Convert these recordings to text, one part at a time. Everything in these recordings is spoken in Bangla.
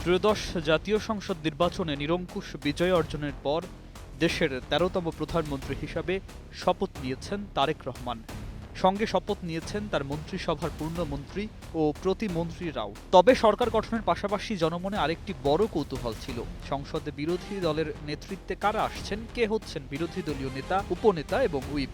ত্রয়োদশ জাতীয় সংসদ নির্বাচনে নিরঙ্কুশ বিজয় অর্জনের পর দেশের ১৩তম প্রধানমন্ত্রী হিসাবে শপথ নিয়েছেন তারেক রহমান। সঙ্গে শপথ নিয়েছেন তার মন্ত্রিসভার পূর্ণমন্ত্রী ও প্রতিমন্ত্রীরাও। তবে সরকার গঠনের পাশাপাশি জনমনে আরেকটি বড় কৌতূহল ছিল, সংসদে বিরোধী দলের নেতৃত্বে কারা আসছেন, কে হচ্ছেন বিরোধী দলীয় নেতা, উপনেতা এবং হুইপ।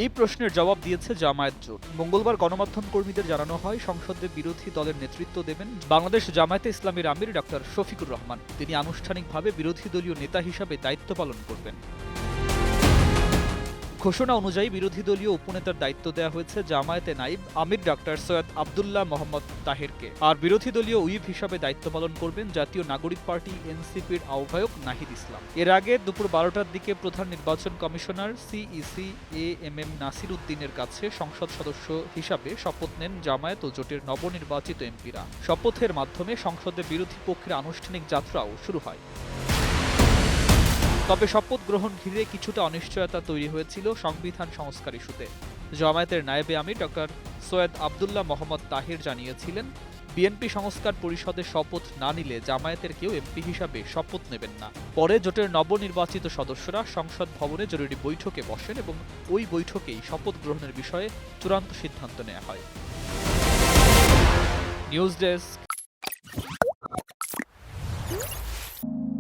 এই প্রশ্নের জবাব দিয়েছে জামায়াত জোট। মঙ্গলবার গণমাধ্যম কর্মীদের জানানো হয়, সংসদে বিরোধী দলের নেতৃত্ব দেবেন বাংলাদেশ জামায়াতে ইসলামীর আমির ডক্টর শফিকুর রহমান। তিনি আনুষ্ঠানিকভাবে বিরোধী দলীয় নেতা হিসাবে দায়িত্ব পালন করবেন। ঘোষণা অনুযায়ী বিরোধী দলীয় উপনেতার দায়িত্ব দেওয়া হয়েছে জামায়াতে নাইব আমির ডক্টর সৈয়দ আব্দুল্লাহ মোহাম্মদ তাহেরকে। আর বিরোধী দলীয় হুইপ হিসাবে দায়িত্ব পালন করবেন জাতীয় নাগরিক পার্টি এনসিপির আহ্বায়ক নাহিদ ইসলাম। এর আগে দুপুর ১২টার দিকে প্রধান নির্বাচন কমিশনার সিইসি এএমএম নাসির উদ্দিনের কাছে সংসদ সদস্য হিসাবে শপথ নেন জামায়াত ও জোটের নবনির্বাচিত এমপিরা। শপথের মাধ্যমে সংসদে বিরোধী পক্ষের আনুষ্ঠানিক যাত্রাও শুরু হয়। তবে শপথ গ্রহণ ঘিরে কিছুটা অনিশ্চয়তা তৈরি হয়েছিল সংবিধান সংস্কার ইস্যুতে। জামায়াতের নায়েবে আমির ডক্টর সৈয়দ আব্দুল্লাহ মোহাম্মদ তাহের জানিয়েছিলেন, বিএনপি সংস্কার পরিষদে শপথ না নিলে জামায়াতের কেউ এমপি হিসাবে শপথ নেবেন না। পরে জোটের নবনির্বাচিত সদস্যরা সংসদ ভবনে জরুরি বৈঠকে বসেন এবং ওই বৈঠকেই শপথ গ্রহণের বিষয়ে চূড়ান্ত সিদ্ধান্ত নেওয়া হয়। News desk.